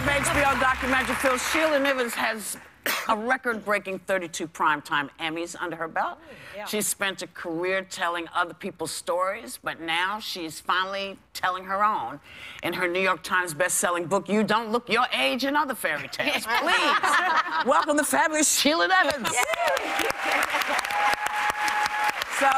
of HBO documentary film, Sheila Nevins has a record-breaking 32 primetime Emmys under her belt. Yeah. She's spent a career telling other people's stories, but now she's finally telling her own in her New York Times best-selling book, You Don't Look Your Age and Other Fairy Tales. Please, welcome the fabulous Sheila Nevins. So,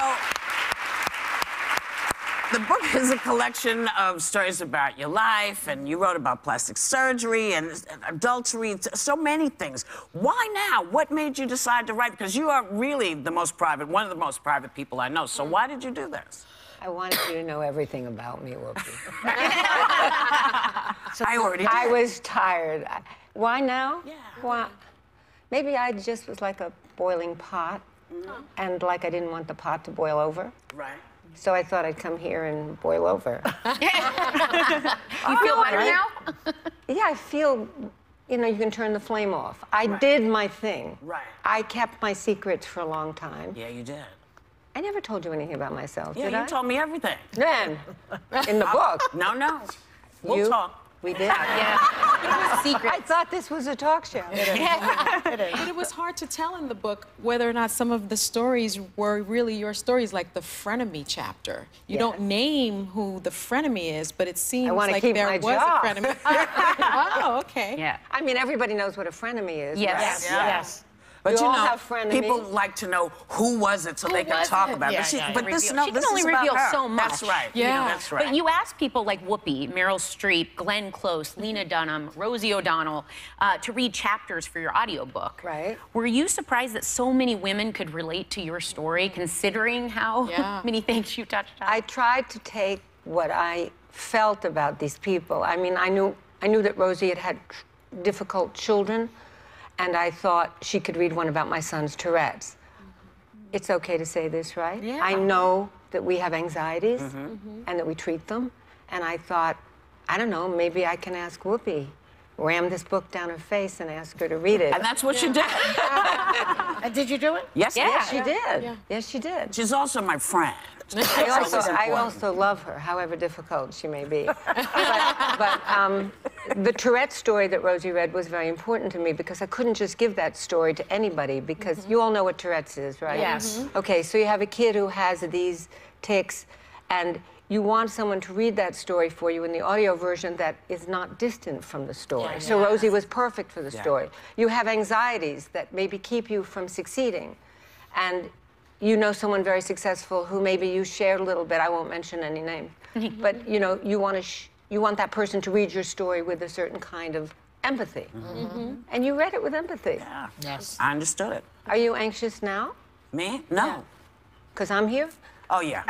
the book is a collection of stories about your life, and you wrote about plastic surgery and adultery, so many things. Why now? What made you decide to write? Because you are really the most private, one of the most private people I know. So why did you do this? I wanted you to know everything about me, Whoopi. So I already did. I was tired. Why now? Yeah. Why? Maybe I just was like a boiling pot, and like I didn't want the pot to boil over. Right. So I thought I'd come here and boil over. You feel better now? Yeah, I feel, you know, you can turn the flame off. I did my thing. Right. I kept my secrets for a long time. Yeah, you did. I never told you anything about myself, Yeah, did I? you told me everything. Then, in the book. No. We'll talk. We did. Yeah. It was secret. I thought this was a talk show. It is. But it was hard to tell in the book whether or not some of the stories were really your stories, like the frenemy chapter. You don't name who the frenemy is, but it seems like keep there my was job. a frenemy. Oh, okay. Yeah. I mean, everybody knows what a frenemy is. Yes. Right? Yes. But You you all know, have frenemies. people like to know who was it so they can was talk it? about it. Yeah, But, she, yeah, but reveal. this, She no, can this only is about reveal her. so much. That's right. Yeah. You know, that's right. But you ask people like Whoopi, Meryl Streep, Glenn Close, Lena Dunham, Rosie O'Donnell to read chapters for your audiobook. Right. Were you surprised that so many women could relate to your story, considering how many things you touched on? I tried to take what I felt about these people. I mean, I knew that Rosie had difficult children, and I thought she could read one about my son's Tourette's. It's okay to say this, right? Yeah. I know that we have anxieties and that we treat them, and I thought, I don't know, maybe I can ask Whoopi, ram this book down her face and ask her to read it. And that's what she did. And did you do it? Yes, Yes, she did. Yeah. Yes, she did. She's also my friend. I also love her, however difficult she may be. but the Tourette story that Rosie read was very important to me because I couldn't just give that story to anybody because you all know what Tourette's is, right? Yes. Okay, so you have a kid who has these tics, and you want someone to read that story for you in the audio version that is not distant from the story. So Rosie was perfect for the story. You have anxieties that maybe keep you from succeeding. And you know someone very successful who maybe you shared a little bit, I won't mention any names, but you know, you want that person to read your story with a certain kind of empathy. And you read it with empathy. Yeah. Yes. I understood it. Are you anxious now? Me? No. Because I'm here? Oh, yeah.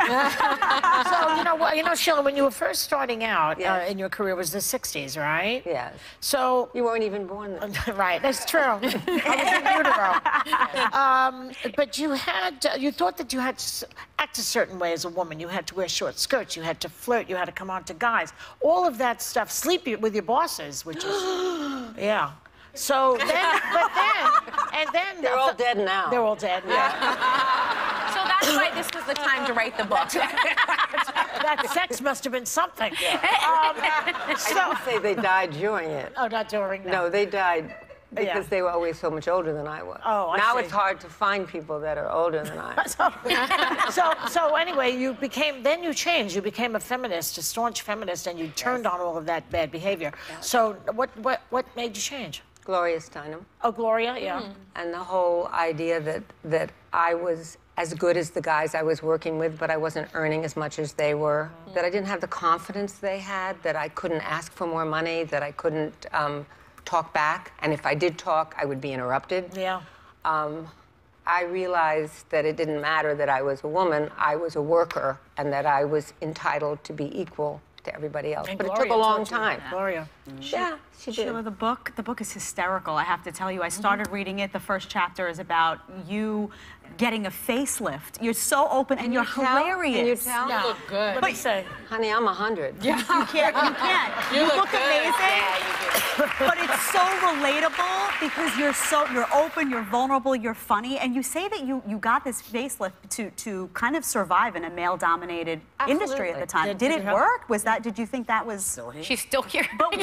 So, you know, Sheila, when you were first starting out Yes. in your career, was the 60s, right? Yes. So, You weren't even born then. right, that's true. I was in utero. But you thought that you had to act a certain way as a woman. You had to wear short skirts, you had to flirt, you had to come on to guys. All of that stuff, sleep with your bosses, which is, yeah. So then, and then... They're all dead now. They're all dead, yeah. So that's why this was the time to write the book. That sex must have been something. I didn't say they died during it. Oh, not during that. No, they died because they were always so much older than I was. Oh, I now see. it's hard to find people that are older than I am. So anyway, then you changed. You became a feminist, a staunch feminist, and you turned on all of that bad behavior. So what made you change? Gloria Steinem. Oh, Gloria, yeah. And the whole idea that I was as good as the guys I was working with, but I wasn't earning as much as they were, that I didn't have the confidence they had, that I couldn't ask for more money, that I couldn't talk back, and if I did talk, I would be interrupted. Yeah. I realized that it didn't matter that I was a woman, I was a worker, and that I was entitled to be equal to everybody else. And But it Gloria took a long told you. time. Gloria. Yeah, she did. Sheila, the book is hysterical, I have to tell you. I started reading it. The first chapter is about you getting a facelift. You're so open and you're hilarious. Can you tell? You look good. Let me say. Honey, I'm 100. You can't. You look amazing. Yeah, you do. but it's so relatable because you're open, you're vulnerable, you're funny, and you say that you got this facelift to kind of survive in a male-dominated industry at the time. Did it work? Did you think that was? She's still here. But do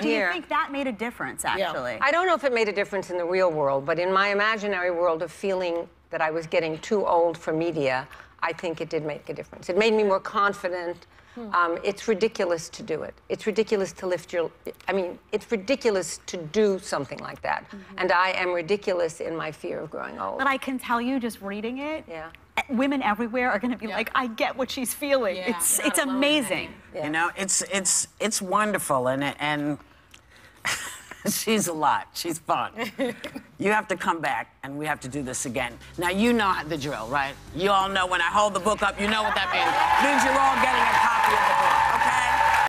you Yeah. think that made a difference, actually? I don't know if it made a difference in the real world, but in my imaginary world of feeling that I was getting too old for media, I think it did make a difference. It made me more confident. It's ridiculous to do it. It's ridiculous to it's ridiculous to do something like that. And I am ridiculous in my fear of growing old. But I can tell you, just reading it, Yeah. women everywhere are going to be like, I get what she's feeling. Yeah. It's amazing. You know, it's wonderful, and she's a lot. She's fun. You have to come back, and we have to do this again. Now, you know the drill, right? You all know when I hold the book up, you know what that means. It means you're all getting a copy of the